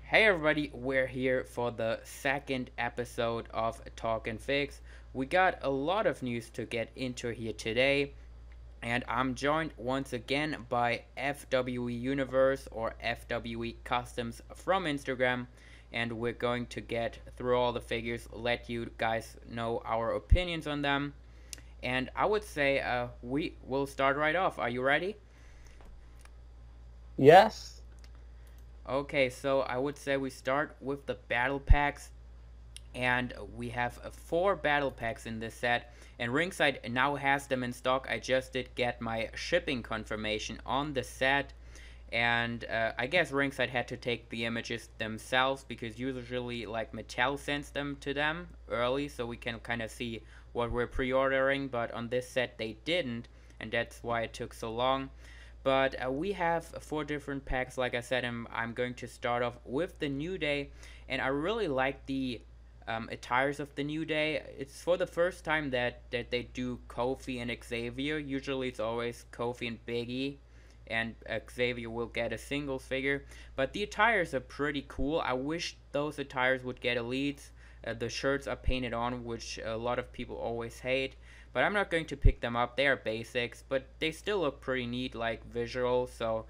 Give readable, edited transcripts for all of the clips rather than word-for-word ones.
Hey everybody, we're here for the second episode of Talk and Fix. We got a lot of news to get into here today, and I'm joined once again by FWE Universe or FWE Customs from Instagram, and we're going to get through all the figures, let you guys know our opinions on them. And I would say we will start right off. Are you ready? Yes. Okay, so I would say we start with the battle packs, and we have four battle packs in this set, and Ringside now has them in stock. I just did get my shipping confirmation on the set, and I guess Ringside had to take the images themselves because usually like Mattel sends them to them early so we can kind of see what we're pre-ordering, but on this set they didn't, and that's why it took so long. But we have four different packs, like I said, and I'm going to start off with the New Day, and I really like the attires of the New Day. It's for the first time that they do Kofi and Xavier. Usually it's always Kofi and Biggie, and Xavier will get a singles figure. But the attires are pretty cool. I wish those attires would get elites. The shirts are painted on, which a lot of people always hate. But I'm not going to pick them up. They are basics, but they still look pretty neat, like visual. So,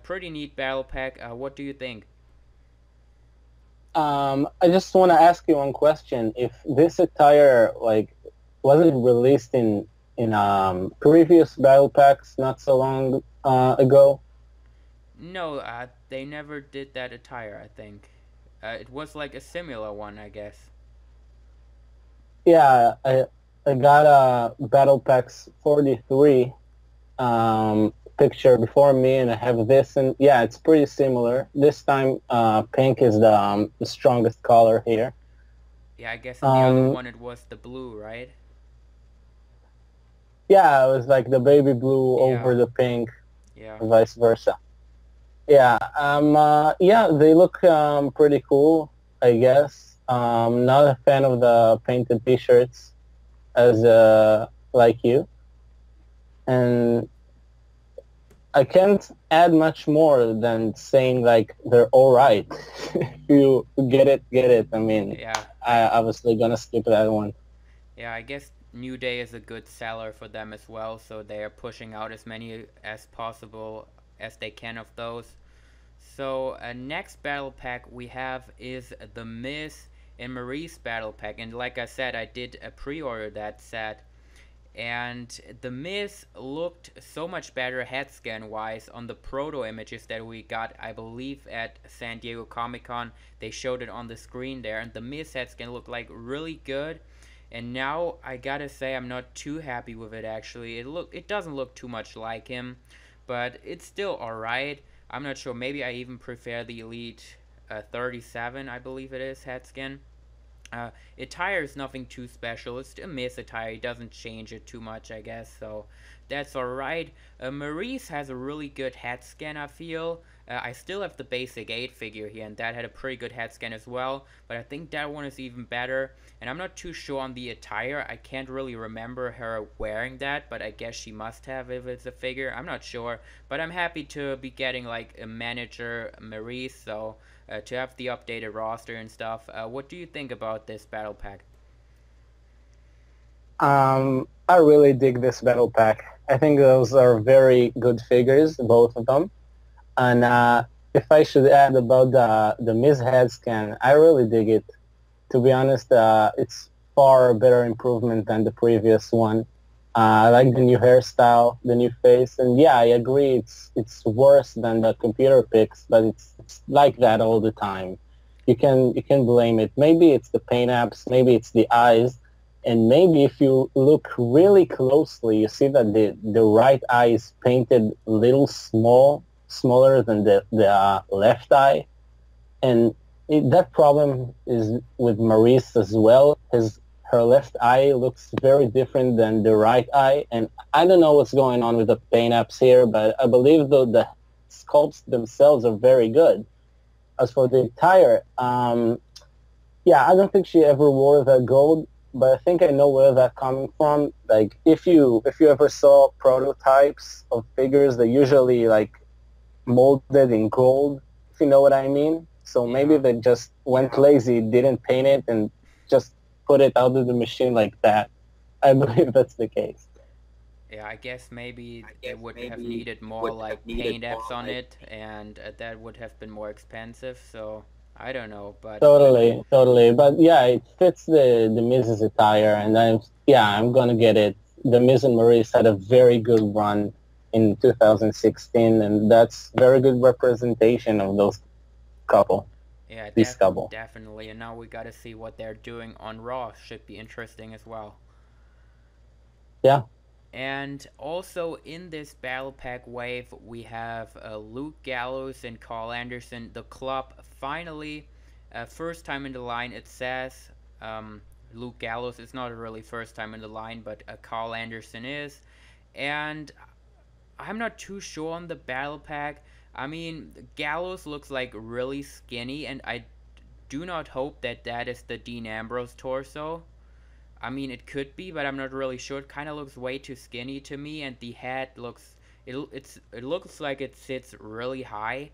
pretty neat battle pack. What do you think? I just want to ask you one question. If this attire wasn't released in previous battle packs not so long ago. No, they never did that attire, I think. It was like a similar one, I guess. Yeah, I got a battle packs 43 picture before me, and I have this, and yeah, it's pretty similar. This time, pink is the strongest color here. Yeah, I guess in the other Um, one it was the blue, right? yeah, it was like the baby blue Yeah, over the pink, yeah. and vice versa. Yeah, yeah, they look pretty cool, I guess. Not a fan of the painted T-shirts, as like you, and I can't add much more than saying like they're all right. If you get it. I mean, Yeah, I obviously gonna skip that one. yeah, I guess New Day is a good seller for them as well, so they are pushing out as many as possible as they can of those. So, next battle pack we have is the Miz and Maryse battle pack, and like I said, I did pre-order that set, and the Miz looked so much better head scan wise on the proto images that we got, I believe, at San Diego Comic Con. They showed it on the screen there, and the Miz head scan looked like really good. And now I gotta say I'm not too happy with it actually. It doesn't look too much like him, but it's still alright. I'm not sure. Maybe I even prefer the Elite 37, I believe it is, head scan. Attire is nothing too special. It's a Miz attire. He doesn't change it too much, I guess. So that's alright. Maurice has a really good head scan, I feel. I still have the basic 8 figure here, and that had a pretty good head scan as well. But I think that one is even better. And I'm not too sure on the attire. I can't really remember her wearing that, but I guess she must have if it's a figure. I'm not sure. But I'm happy to be getting like a manager Maurice, so to have the updated roster and stuff. What do you think about this battle pack? I really dig this battle pack. I think those are very good figures, both of them. And if I should add about the Miz head scan, I really dig it. To be honest, it's far better improvement than the previous one. I like the new hairstyle, the new face, and yeah, I agree. It's worse than the computer pics, but it's like that all the time. You can blame it. Maybe it's the paint apps, maybe it's the eyes, and maybe if you look really closely, you see that the right eye is painted a little smaller than the left eye, and that problem is with Maurice as well. Her left eye looks very different than the right eye, and I don't know what's going on with the paint apps here, but I believe though the sculpts themselves are very good. As for the attire, yeah, I don't think she ever wore the gold, but I think I know where that's coming from. Like if you ever saw prototypes of figures, they usually like molded in gold, if you know what I mean. So maybe Yeah. they just went lazy, didn't paint it, and just put it out of the machine like that. I believe that's the case. Yeah, I guess maybe they would have needed more like paint apps on it, and that would have been more expensive. So I don't know, but Totally, totally. But yeah, it fits the Miz's attire, and I'm gonna get it. The Miz and Maurice had a very good run in 2016, and that's very good representation of those couple, yeah, this couple. definitely. And now we got to see what they're doing on Raw. Should be interesting as well. Yeah, And also in this battle pack wave, we have Luke Gallows and Carl Anderson. The club finally, first time in the line. It says Luke Gallows is not really first time in the line, but Carl Anderson is. And I'm not too sure on the battle pack. I mean, Gallows looks like really skinny, and I do not hope that that is the Dean Ambrose torso. I mean, it could be, but I'm not really sure. It kind of looks way too skinny to me, and the head looks it looks like it sits really high.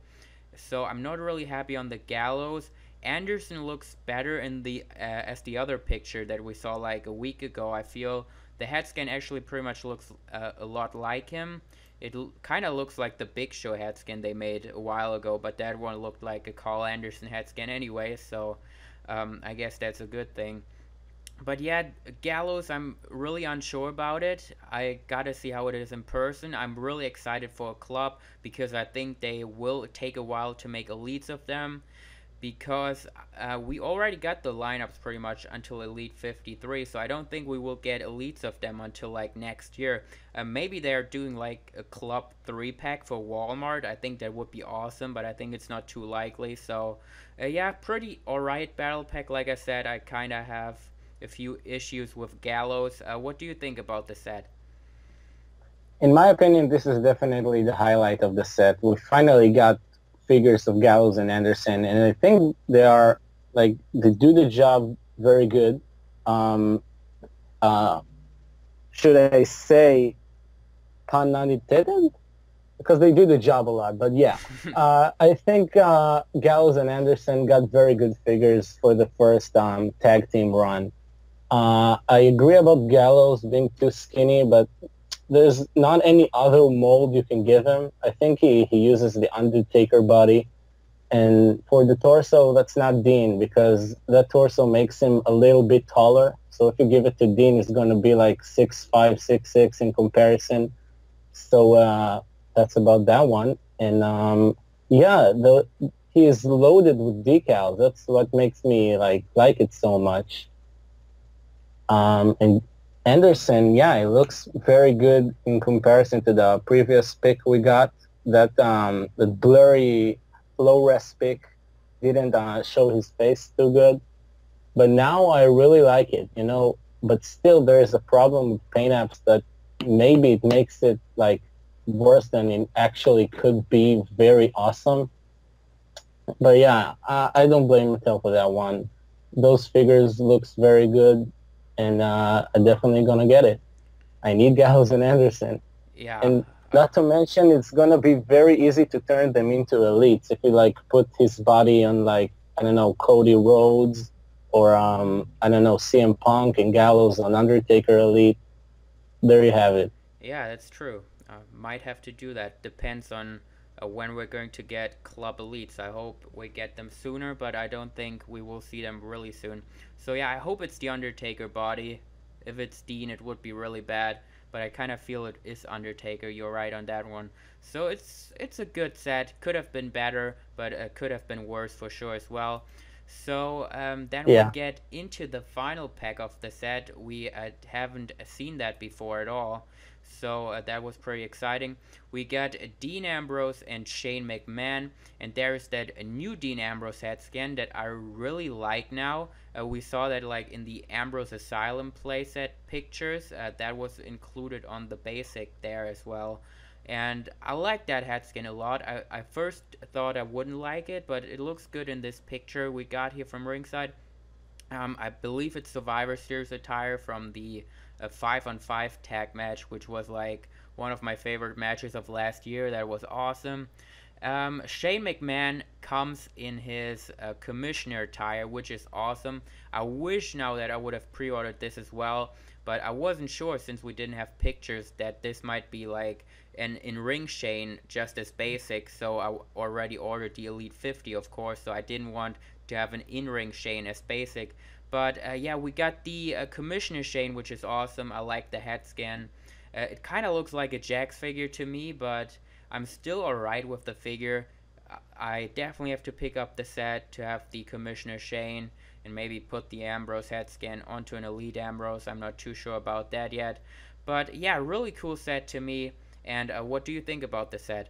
So I'm not really happy on the Gallows. Anderson looks better in the as the other picture that we saw like a week ago. I feel the head scan actually pretty much looks a lot like him. It kind of looks like the Big Show head scan they made a while ago, but that one looked like a Carl Anderson head scan anyway. So I guess that's a good thing. But yeah, Gallows, I'm really unsure about it. I gotta see how it is in person. I'm really excited for a club because I think they will take a while to make elites of them because we already got the lineups pretty much until Elite 53, so I don't think we will get elites of them until like next year. Maybe they're doing like a Club 3 pack for Walmart. I think that would be awesome, but I think it's not too likely. So, yeah, pretty alright battle pack. Like I said, I kind of have a few issues with Gallows. What do you think about the set? in my opinion, this is definitely the highlight of the set. We finally got figures of Gallows and Anderson, and I think they do the job very good. Um, uh, should I say pun intended? Because they do the job a lot. But yeah, I think Gallows and Anderson got very good figures for the first tag team run. I agree about Gallows being too skinny, but there's not any other mold you can give him. I think he uses the Undertaker body. And for the torso, that's not Dean because that torso makes him a little bit taller. So if you give it to Dean, it's going to be like 6'5", 6'6" in comparison. So that's about that one. And yeah, he is loaded with decals. That's what makes me like it so much. And Anderson, yeah, it looks very good in comparison to the previous pick we got. That the blurry low res pick didn't show his face too good. But now I really like it, you know. But still, there is a problem with paint apps that maybe it makes it like worse than it actually could be. Very awesome. But yeah, I don't blame Mattel for that one. Those figures looks very good, and I'm definitely gonna get it. I need Gallows and Anderson, Yeah, and not to mention it's gonna be very easy to turn them into elites if you like put his body on like I don't know Cody Rhodes or I don't know CM Punk and Gallows on Undertaker elite. There you have it. yeah, that's true. Might have to do that. Depends on when we're going to get club elites. I hope we get them sooner, but I don't think we will see them really soon. So yeah, I hope it's the Undertaker body. If it's Dean, it would be really bad, but I kind of feel it is Undertaker. You're right on that one. So it's a good set. Could have been better, but could have been worse for sure as well. So then we Yeah. get into the final pack of the set. We haven't seen that before at all. So that was pretty exciting. We got Dean Ambrose and Shane McMahon, and there's that new Dean Ambrose head scan that I really like now. We saw that like in the Ambrose Asylum playset pictures. That was included on the basic there as well. And I like that head skin a lot. I first thought I wouldn't like it, but it looks good in this picture we got here from ringside. I believe it's Survivor Series attire from the 5-on-5 tag match, which was like one of my favorite matches of last year. That was awesome. Shane McMahon comes in his commissioner attire, which is awesome. I wish now that I would have pre-ordered this as well, but I wasn't sure since we didn't have pictures that this might be like an in-ring Shane just as basic, so I already ordered the Elite 50, of course, so I didn't want to have an in-ring Shane as basic. But yeah, we got the commissioner Shane, which is awesome. I like the head scan. It kind of looks like a Jax figure to me, but I'm still alright with the figure. I definitely have to pick up the set to have the Commissioner Shane and maybe put the Ambrose head scan onto an Elite Ambrose. I'm not too sure about that yet. But yeah, really cool set to me. And what do you think about the set?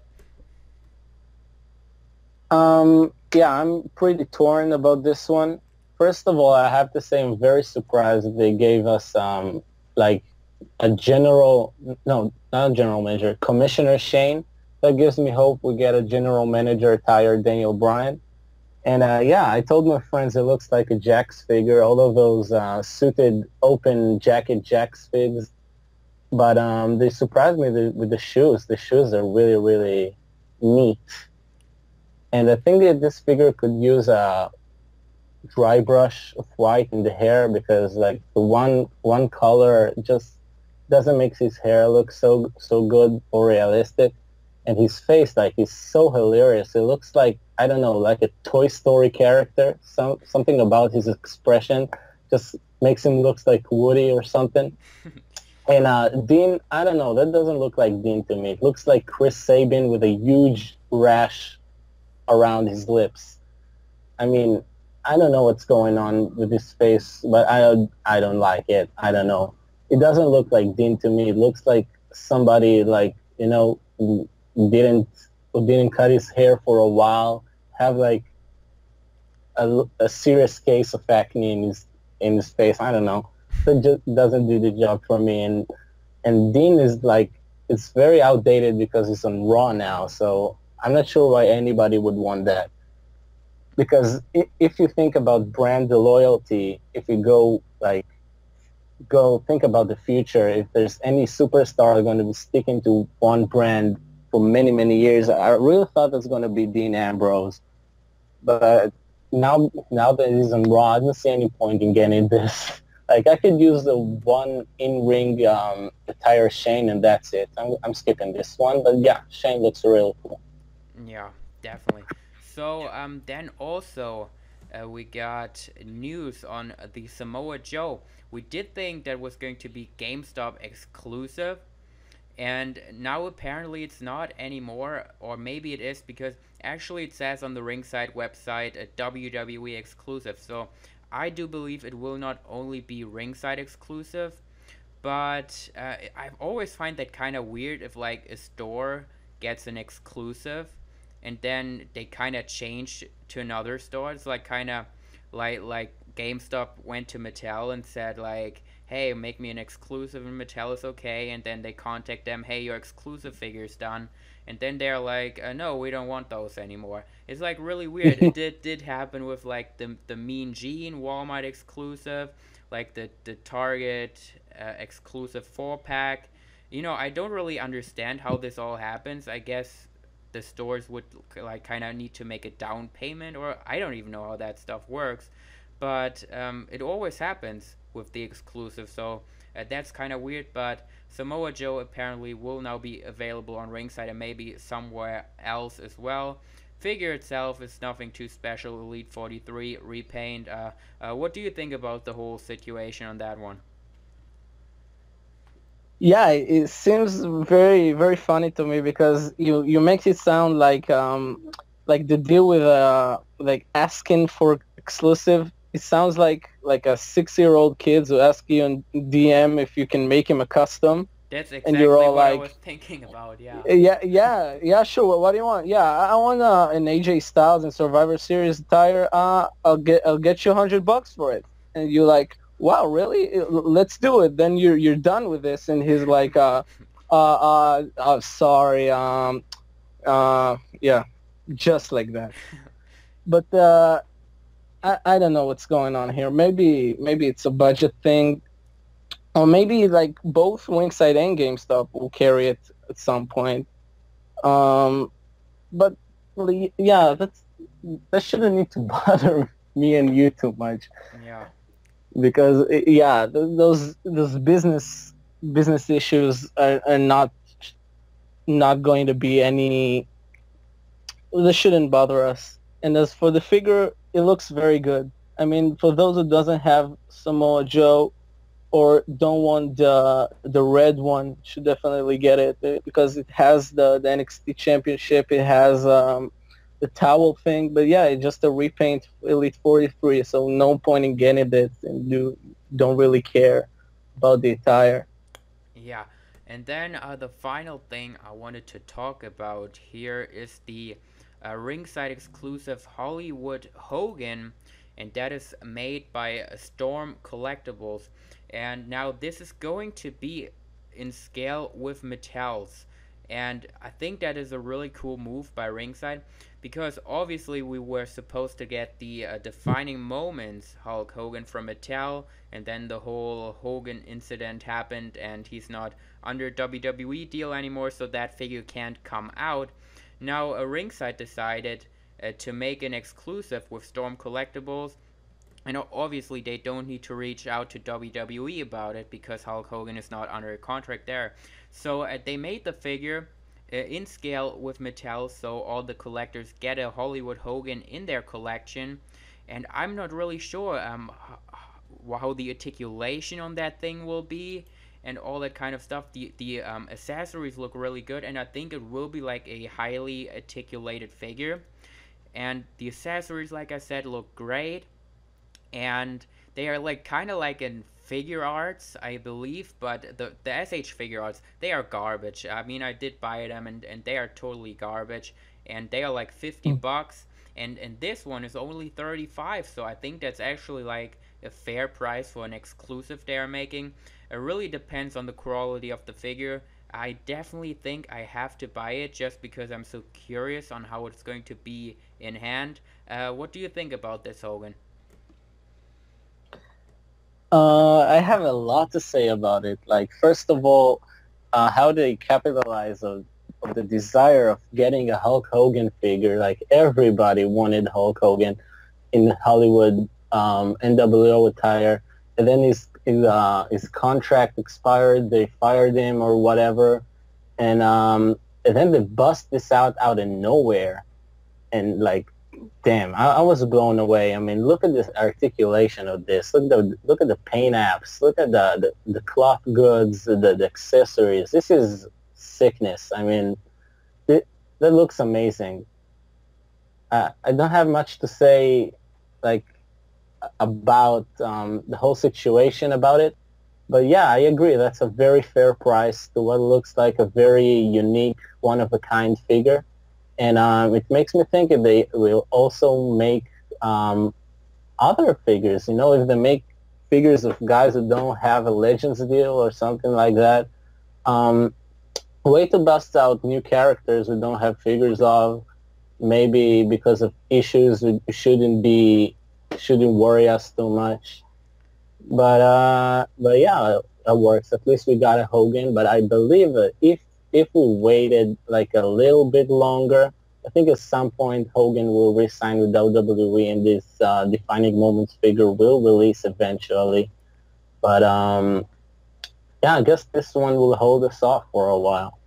Yeah, I'm pretty torn about this one. First of all, I have to say I'm very surprised that they gave us like a general, no, not a general manager, Commissioner Shane. That gives me hope we get a general manager attire, Daniel Bryan. And yeah, I told my friends it looks like a Jax figure, all of those suited open jacket Jax figs. But they surprised me with the shoes. The shoes are really, really neat. And I think that this figure could use a dry brush of white in the hair because like the one color just doesn't make his hair look so good or realistic. And his face, like, he's so hilarious. It looks like, I don't know, like a Toy Story character. Something about his expression just makes him look like Woody or something. And Dean, I don't know, that doesn't look like Dean to me. It looks like Chris Sabin with a huge rash around his lips. I mean, I don't know what's going on with his face, but I don't like it. I don't know. It doesn't look like Dean to me. It looks like somebody like, you know, who didn't cut his hair for a while, have like a serious case of acne in his face. I don't know. It just doesn't do the job for me. And Dean is like, it's very outdated because he's on Raw now. So I'm not sure why anybody would want that. Because if you think about brand loyalty, if you go think about the future, if there's any superstar going to be sticking to one brand for many, many years, I really thought that's going to be Dean Ambrose. But now that he's on Raw, I don't see any point in getting this. Like, I could use the one in-ring attire Shane, and that's it. I'm skipping this one. But yeah, Shane looks real cool. Yeah, definitely. So then also we got news on the Samoa Joe. We did think that was going to be GameStop exclusive, and now apparently it's not anymore, or maybe it is because actually it says on the Ringside website a WWE exclusive. So I do believe it will not only be Ringside exclusive, but I always find that kind of weird if like a store gets an exclusive and then they kind of change to another store. It's like kind of like GameStop went to Mattel and said like, hey, make me an exclusive, and Mattel is okay, and then they contact them, hey, your exclusive figure's done, and then they're like, no, we don't want those anymore. It's like really weird. It did happen with like the Mean Gene Walmart exclusive, like the Target exclusive 4-pack. You know, I don't really understand how this all happens. I guess the stores would like kind of need to make a down payment, or I don't even know how that stuff works, but it always happens with the exclusive, so that's kind of weird. But Samoa Joe apparently will now be available on Ringside and maybe somewhere else as well. Figure itself is nothing too special. Elite 43 repaint. What do you think about the whole situation on that one? Yeah, it seems very, very funny to me because you make it sound like the deal with like asking for exclusive. It sounds like a 6-year-old kid who ask you on DM if you can make him a custom. That's exactly and you're all what like, I was thinking about. Yeah. Yeah, sure. What do you want? Yeah, I want an AJ Styles and Survivor Series attire. I'll get you $100 for it. And you're like, wow, really? Let's do it. Then you're done with this. And he's like, sorry. Yeah, just like that. But I don't know what's going on here. Maybe it's a budget thing. Or maybe like both Ringside and GameStop will carry it at some point. But Yeah, that shouldn't need to bother me and you too much Yeah. because yeah, those business issues are not going to be any. This shouldn't bother us. And as for the figure, it looks very good. I mean, for those who doesn't have Samoa Joe or don't want the red one, should definitely get it because it has the NXT Championship. It has the towel thing, but yeah, it's just a repaint Elite 43. So no point in getting it, and you don't really care about the attire. Yeah. And then the final thing I wanted to talk about here is the ringside exclusive Hollywood Hogan, and that is made by Storm Collectibles. And now this is going to be in scale with Mattel's. And I think that is a really cool move by Ringside because obviously we were supposed to get the defining moments Hulk Hogan from Mattel, and then the whole Hogan incident happened and he's not under WWE deal anymore, so that figure can't come out. Now Ringside decided to make an exclusive with Storm Collectibles, and obviously they don't need to reach out to WWE about it because Hulk Hogan is not under a contract there. So they made the figure in scale with Mattel, so all the collectors get a Hollywood Hogan in their collection. And I'm not really sure how the articulation on that thing will be and all that kind of stuff. The accessories look really good, and I think it will be like a highly articulated figure. And the accessories, like I said, look great, and they are like kind of like in figure arts, I believe, but the SH figure arts, they are garbage. I mean, I did buy them, and they are totally garbage, and they are like 50 bucks, and this one is only 35, so I think that's actually like a fair price for an exclusive they are making. It really depends on the quality of the figure. I definitely think I have to buy it just because I'm so curious on how it's going to be in hand. What do you think about this, Hogan? I have a lot to say about it. Like, first of all, how they capitalize of the desire of getting a Hulk Hogan figure. Like, everybody wanted Hulk Hogan in Hollywood NWO attire. And then his contract expired. They fired him or whatever. And then they bust this out of nowhere. And, like, damn, I was blown away. I mean, look at this articulation of this. Look at the paint apps. Look at the cloth goods, the accessories. This is sickness. I mean, that looks amazing. I don't have much to say, like, about the whole situation about it. But yeah, I agree. That's a very fair price to what looks like a very unique, one-of-a-kind figure. And it makes me think if they will also make other figures. You know, if they make figures of guys who don't have a Legends deal or something like that, way to bust out new characters we don't have figures of. Maybe because of issues we shouldn't worry us too much. But yeah, it works. At least we got a Hogan. But I believe that if we waited like a little bit longer, I think at some point Hogan will re-sign with WWE and this Defining Moments figure will release eventually. But yeah, I guess this one will hold us off for a while.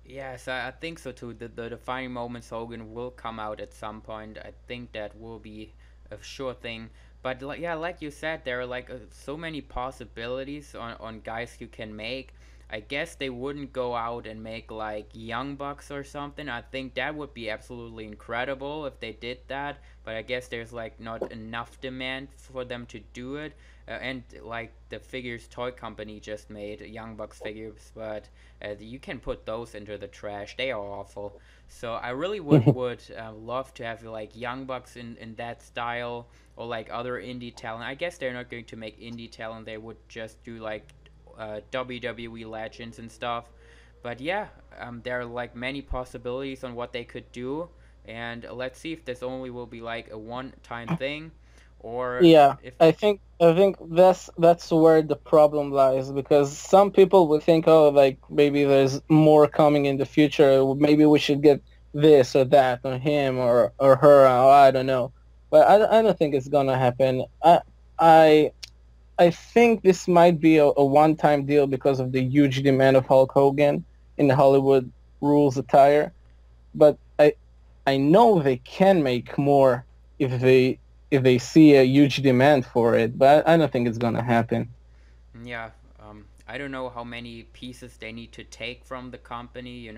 Yes, I think so too. The defining moments Hogan will come out at some point. I think that will be a sure thing. But yeah, like you said, there are like so many possibilities on guys you can make. I guess they wouldn't go out and make like Young Bucks or something. I think that would be absolutely incredible if they did that. But I guess there's like not enough demand for them to do it. And like the figures toy company just made Young Bucks figures, but you can put those into the trash. They are awful. So I really would love to have like Young Bucks in that style, or like other indie talent. I guess they're not going to make indie talent. They would just do like WWE legends and stuff. But yeah, there are like many possibilities on what they could do, and let's see if this only will be like a one-time thing, or Yeah, if I think that's where the problem lies because some people would think, oh, like maybe there's more coming in the future. Maybe we should get this or that on him or her. Or I don't know, but I don't think it's gonna happen. I I think this might be a one-time deal because of the huge demand of Hulk Hogan in the Hollywood Rules attire. But I know they can make more if they see a huge demand for it. But I don't think it's gonna happen. Yeah, I don't know how many pieces they need to take from the company.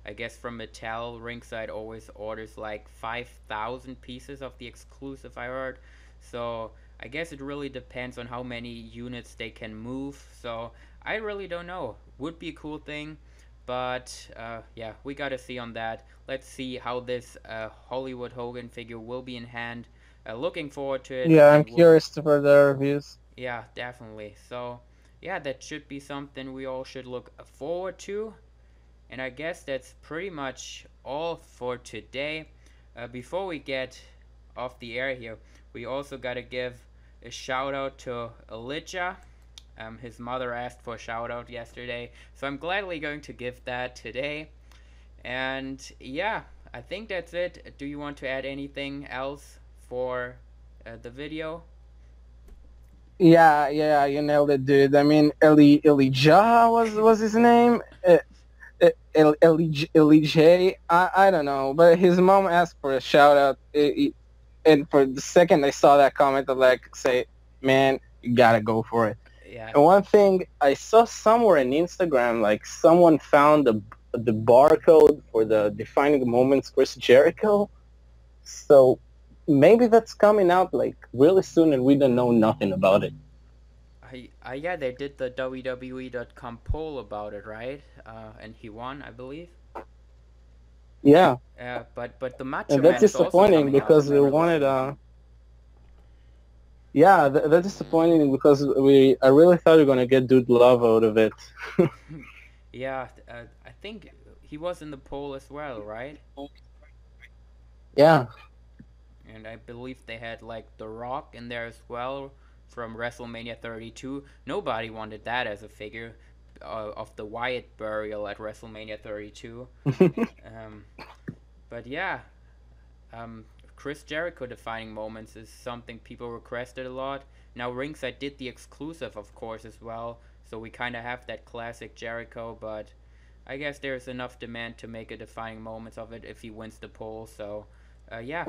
I guess from Mattel, Ringside always orders like 5,000 pieces of the exclusive, I heard. So I guess it really depends on how many units they can move. So I really don't know. Would be a cool thing, but yeah, we gotta see on that. Let's see how this Hollywood Hogan figure will be in hand. Looking forward to it, Yeah, I'm and we'll. curious for the reviews. Yeah, definitely. So, yeah, that should be something we all should look forward to. And I guess that's pretty much all for today. Before we get off the air here, we also got to give a shout out to Elijah. His mother asked for a shout out yesterday, so I'm gladly going to give that today. And yeah, I think that's it. Do you want to add anything else for the video? Yeah, you nailed it, dude. I mean, Elijah was his name. Elijah, I don't know, but his mom asked for a shout out, and for the second I saw that comment, I like say, man, you gotta go for it. Yeah. And one thing I saw somewhere on Instagram, like someone found the barcode for the defining moments Chris Jericho. So maybe that's coming out like really soon, and we don't know nothing about it. Yeah, they did the WWE.com poll about it, right? And he won, I believe. Yeah, But the Macho and that's Man is also disappointing coming out because we soon. wanted Yeah, that's disappointing because I really thought we were gonna get Dude Love out of it. Yeah, I think he was in the poll as well, right? Yeah, And I believe they had like The Rock in there as well from WrestleMania 32. Nobody wanted that as a figure of the Wyatt burial at WrestleMania 32. Um, but yeah, Um, Chris Jericho defining moments is something people requested a lot. Now Ringside did the exclusive, of course, as well, so we kind of have that classic Jericho. But I guess there's enough demand to make a defining moments of it if he wins the poll. So yeah,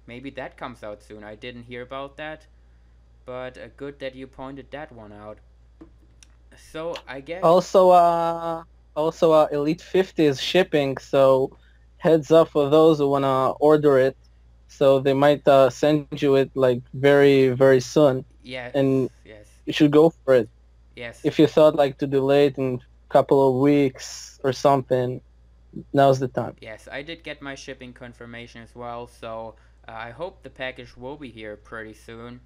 maybe that comes out soon. I didn't hear about that, but good that you pointed that one out. So I guess. also, Elite 50 is shipping, so heads up for those who wanna order it. So they might send you it like very soon, Yes, and yes, you should go for it. yes. If you thought like to delay it in a couple of weeks or something, now's the time. Yes, I did get my shipping confirmation as well, so I hope the package will be here pretty soon.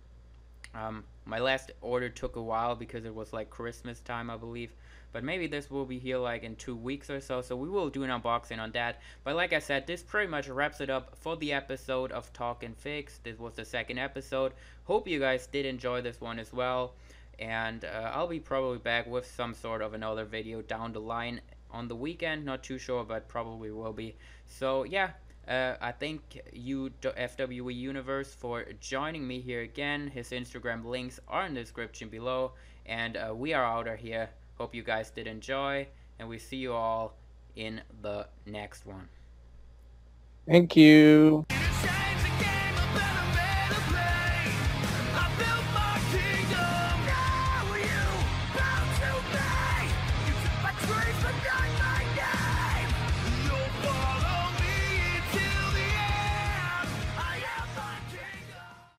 My last order took a while because it was like Christmas time, I believe. But maybe this will be here like in 2 weeks or so. So we will do an unboxing on that. But like I said, this pretty much wraps it up for the episode of Talkin' Figs. This was the second episode. Hope you guys did enjoy this one as well. And I'll be probably back with some sort of another video down the line on the weekend. Not too sure, but probably will be. So yeah, I thank you, FWE Universe, for joining me here again. His Instagram links are in the description below. And we are out of here. Hope you guys did enjoy. And we see you all in the next one. Thank you.